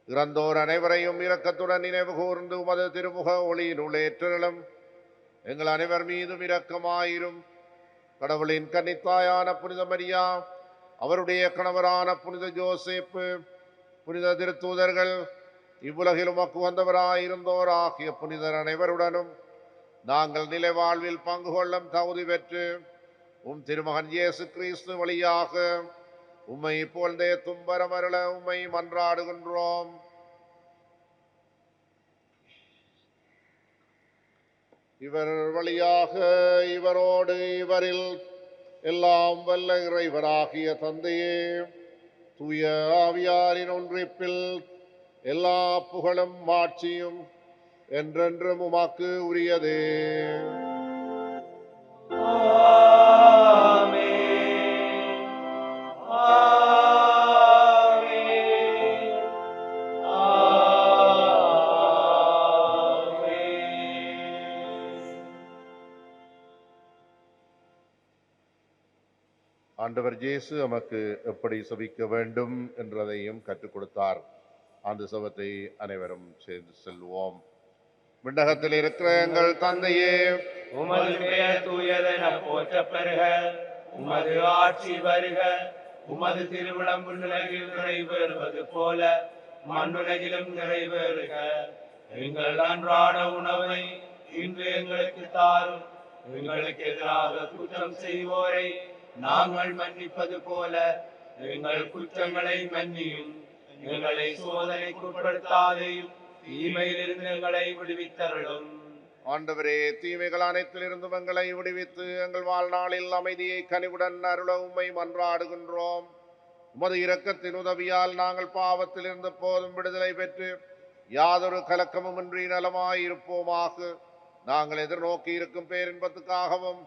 இறந்தோர் அனைவரையும் இரக்கத்துடன் நினைவு கூர்ந்து உமது திருமுக ஒளியினுள் ஏற்றலும். எங்கள் அனைவர் மீதும் இரக்கமாயிரும். கடவுளின் கன்னித்தாயான புனித மரியா, அவருடைய கணவரான புனித ஜோசேப்பு, புனித திருத்தூதர்கள், இவ்வுலகில் உமக்கு வந்தவராயிருந்தோர் ஆகிய புனிதர் அனைவருடனும் நாங்கள் நிலை வாழ்வில் பங்கு கொள்ளும் தகுதி பெற்று உம் திருமகன் இயேசு கிறிஸ்து வழியாக உம்மை இப்பொழுதே தும்பரமருள உம்மை மன்றாடுகின்றோம். இவர் வழியாக இவரோடு இவரில் எல்லாம் வல்ல இறைவராகிய தந்தையே, தூய ஆவியாரின் ஒன்றிப்பில் எல்லா புகழும் மாட்சியும் என்றென்றும் உமக்கு உரியதே. ஆண்டவர் இயேசு நமக்கு எப்படி செபிக்க வேண்டும் என்றதையும் கற்றுக் கொடுத்தார். அந்த செபத்தை அனைவரும் சேர்ந்து செல்வோம். விண்ணகத்தில் இருக்கிற எங்கள் தந்தையே, உமது பெயர் தூயதென போற்றப் பெறுக. உமது ஆட்சி வருக. உமது திருவிழம் விண்ணுலகில் நிறைவேறுவது போல மண்ணுலகிலும் நிறைவேறுக. எங்கள் அன்றாட உணவை இன்று எங்களுக்கு தாரும். எங்களுக்கு எதிராக குற்றம் செய்வோரை நாங்கள் மன்னிப்பது போல எங்கள் குற்றங்களை மன்னியும். எங்களை சோதனைக்குட்படுத்தாதையும் தீமையிலிருந்து எங்களை விடுவித்தருளும். ஆண்டவரே, தீமைகள் அனைத்திலிருந்தும் எங்களை விடுவித்து எங்கள் வாழ்நாளில் அமைதியை கனிவுடன் அருள உம்மை மன்றாடுகின்றோம். உமது இரக்கத்தின் உதவியால் நாங்கள் பாவத்திலிருந்து போதும் விடுதலை பெற்று யாதொரு கலக்கமுமின்றி நலமாயிருப்போமாக. நாங்கள் எதிர்நோக்கி இருக்கும் பேரின்பத்துக்காகவும்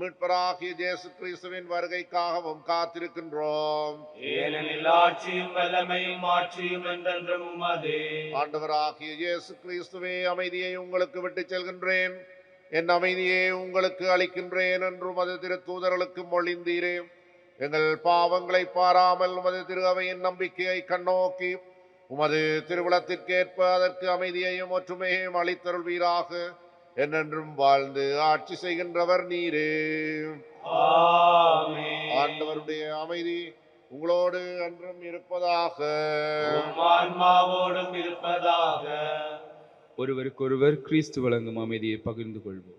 மீட்பராகிய இயேசு கிறிஸ்துவின் வருகைக்காகவும் காத்திருக்கின்றோம். ஏனெனில் ஆட்சியும் வல்லமையும் ஆட்சியும் என்றென்றும் உமதே. ஆண்டவராகிய இயேசு கிறிஸ்துவே, அமைதியை உங்களுக்கு விட்டு செல்கின்றேன், என் அமைதியை உங்களுக்கு அளிக்கின்றேன் என்று உமது திருத்தூதர்களுக்கு மொழிந்தீரே. எங்கள் பாவங்களை பாராமல் உமது திரு அவையின் நம்பிக்கையை கண்ணோக்கி உமது திருவுளத்திற்கேற்ப அதற்கு அமைதியையும் ஒற்றுமையையும் அளித்தருள்வீராக. என்றென்றும் வாழ்ந்து ஆட்சி செய்கின்றவர் நீரே. ஆமென். ஆண்டவருடைய அமைதி உங்களோடு என்றும் இருப்பதாக. உம் ஆன்மாவோடும் இருப்பதாக. ஒருவருக்கொருவர் கிறிஸ்து வழங்கும் அமைதியை பகிர்ந்து கொள்வோம்.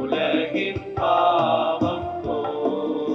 உலகின் பாவம் போக்கும்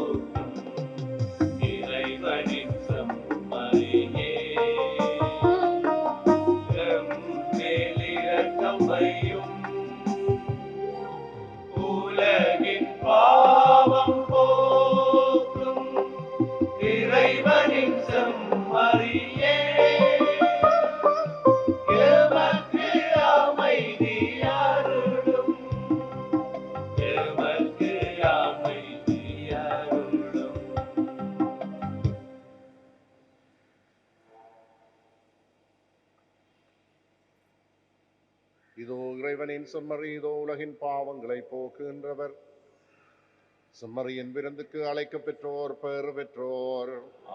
இறைவனின் செம்மறியதோ உலகின் பாவங்களை போக்குகின்றவர். செம்மறியின் விருந்துக்கு அழைக்க பெற்றோர் பெயர் பெற்றோர்.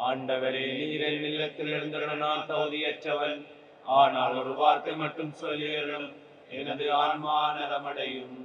ஆண்டவரே, நீர் என் இல்லத்தில் எழுந்திட நான் தகுதியற்றவன். ஆனால் ஒரு வார்த்தை மட்டும் சொல்லியருளும், எனது ஆன்மா நலமடையும்.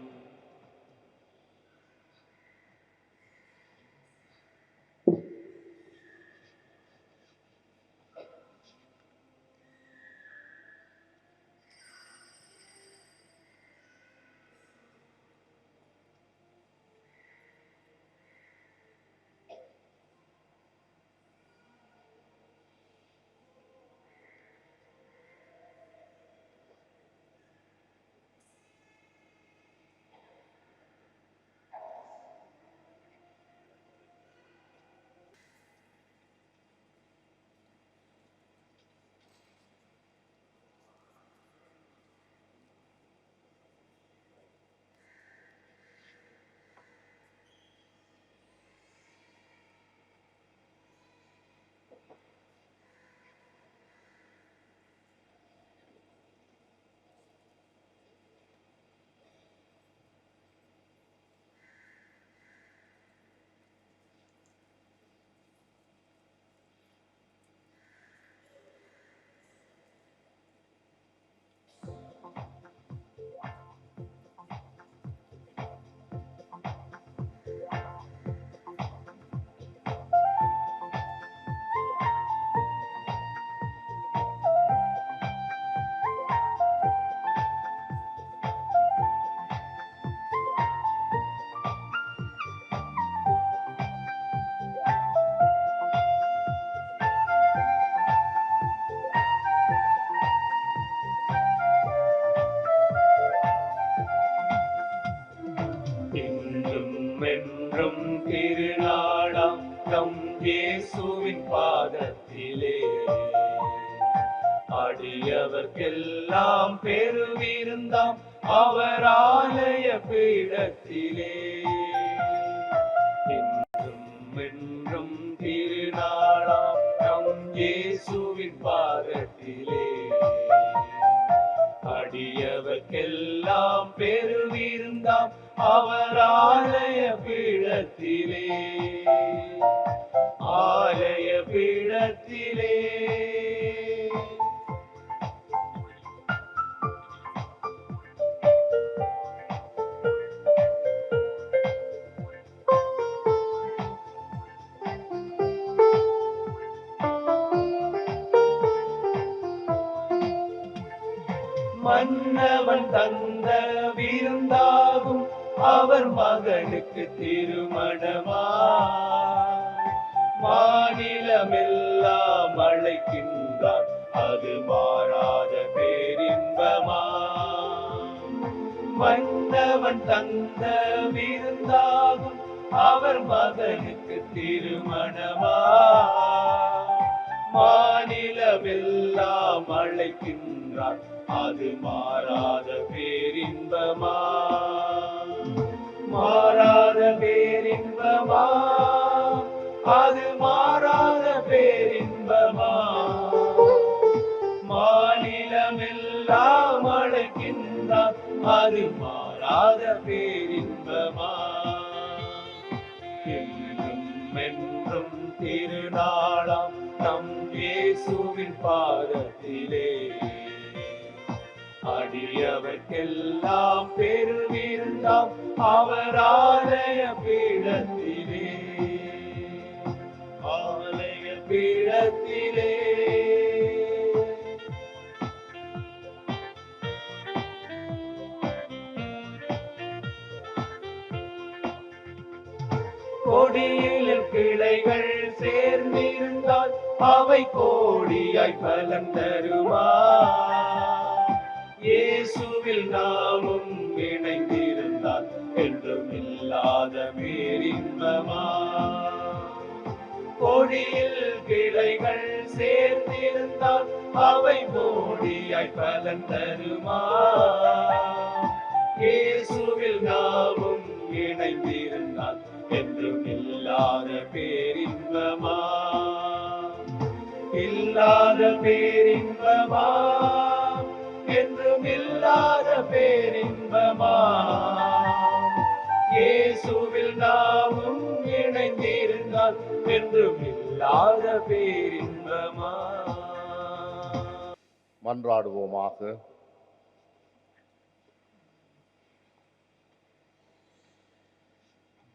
என்றும் திருநாளாம் நம் இயேசுவின் பாதத்திலே அடியவர்க்கெல்லாம் பெருவிருந்தாம் அவர் ஆலய பீடத்திலே. என்றும் திருநாளாம் நம் இயேசுவின் பாதத்திலே அடியவர்க்கெல்லாம் பெருவிருந்தாம் அவர் ஆலய பீடத்திலே. ஆலய பீடத்திலே மன்னவன் தந்த விருந்தாகும் அவர் மகனுக்கு திருமணமா மாநிலமெல்லாம் அழைக்கின்றார், அது மாறாத பேரின்பமா. மன்னவன் தந்த விருந்தாகும் அவர் மகனுக்கு திருமணமா மாநிலமெல்லாம் அழைக்கின்றார், அது மாறாத பேரின்பமா. மாறாத பேரின்பமா, அது மாறாத பேரின்பமா. மாநிலமெல்லாம் அழைக்கின்றார், அது மாறாத பேரின்பமா. என்றும் திருநாளாம் நம் இயேசுவின் பாதத்திலே அடியவர்க்கெல்லாம் பெருவிருந்தாம் அவர் ஆலய பீடத்திலே. ஆலய பீடத்திலே கொடியில் கிளைகள் சேர்ந்திருந்தால் அவை கோடியாய் பலன் தருமா. இயேசுவில் நாமும் இணைந்திருந்தால் என்றும் இல்லாத பேரின்பமா. கொடியில் கிளைகள் சேர்ந்திருந்தால் அவை கோடியாய் பலன் தருமா. இயேசுவில் நாமும் இணைந்திருந்தால் என்றும் இல்லாத பேரின்பமா. இல்லாத பேரின்பமா, என்றும் இல்லாத பேரின்பமா. அன்பினால் என்றும் இல்லாத பேரின்பமா. மன்றாடுவோமாக.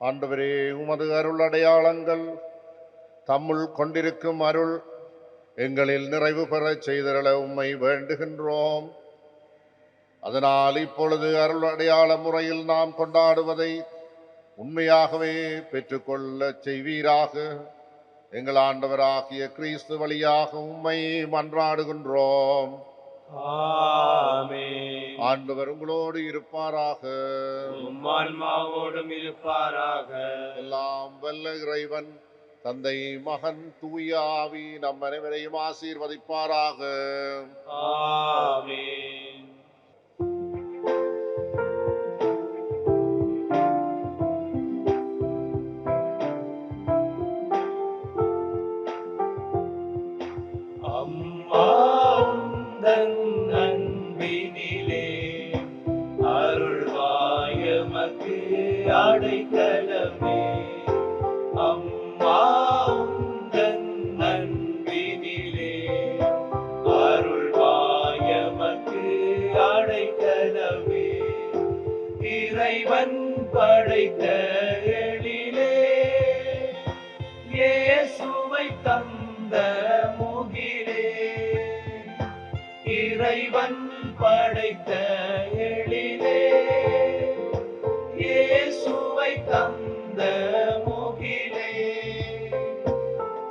ஆண்டவரே, உமது அருள் அடையாளங்கள் தம்முள் கொண்டிருக்கும் அருள் எங்களில் நிறைவு பெறச் செய்தருள உம்மை வேண்டுகின்றோம். அதனால் இப்பொழுது அருள் அடையாள முறையில் நாம் கொண்டாடுவதை உண்மையாகவே பெற்றுக்கொள்ள செய்வீராக. எங்கள் ஆண்டவராகிய கிறிஸ்து வழியாக உம்மை மன்றாடுகின்றோம். ஆமென். ஆண்டவர் உங்களோடு இருப்பாராக. உம் ஆன்மாவோடும் இருப்பாராக. எல்லாம் வல்ல இறைவன் தந்தை, மகன், தூய ஆவி நம் அனைவரையும் ஆசீர்வதிப்பாராக. ஆமென். அம்மா உந்தன் அன்பினிலே அருள்வாயமக்கு அடைக்கலமே. அம்மா உந்தன் அன்பினிலே அருள்வாயமக்கு அடைக்கலமே. இறைவன் படைத்த எழிலே இயேசுவை தந்த முகிலே. இறைவன் படைத்த எழிலே இயேசுவை தந்த முகிலே.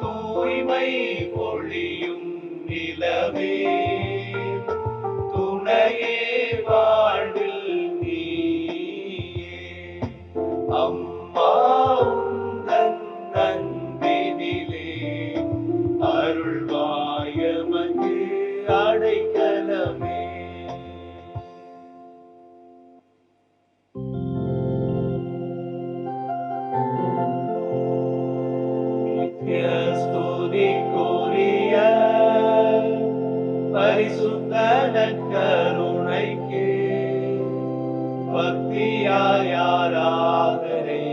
தூய்மை பொழியும் நிலவே துணையே வாழ்வில் நீயே. அம்மா உந்தன் அன்பினிலே அருள்வாயமக்கு அடைக்கலமே. நித்ய ஸ்துதிக்குரிய பரிசுத்த நற்கருணைக்கு பக்தியாய் ஆராதனை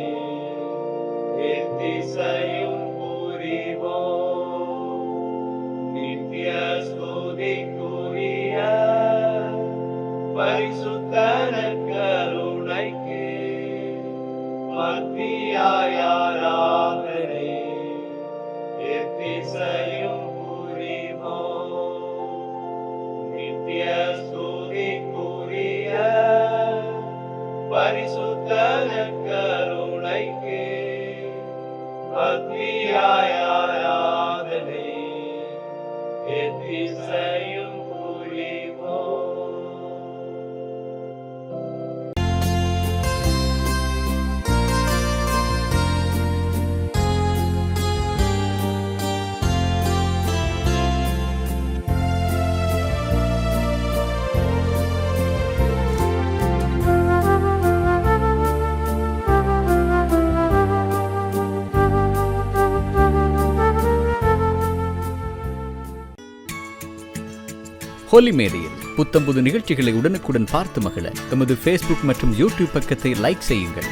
எத்திசையும் புரிவோம். நித்ய ஸ்துதிக்குரிய பரிசுத்த நற்கருணைக்கு பக்தியாய் ஆராதனை எத்திசையும் புரிவோம். நித்ய ஸ்துதிக்குரிய பரிசுத்த நற்கருணைக்கு பக்தியாய் ஆராதனை எத்திசையும் புரிவோம். ஹோலி மேரியில் புத்தம்புது நிகழ்ச்சிகளை உடனுக்குடன் பார்த்து மகிழ எமது ஃபேஸ்புக் மற்றும் யூடியூப் பக்கத்தை லைக் செய்யுங்கள்.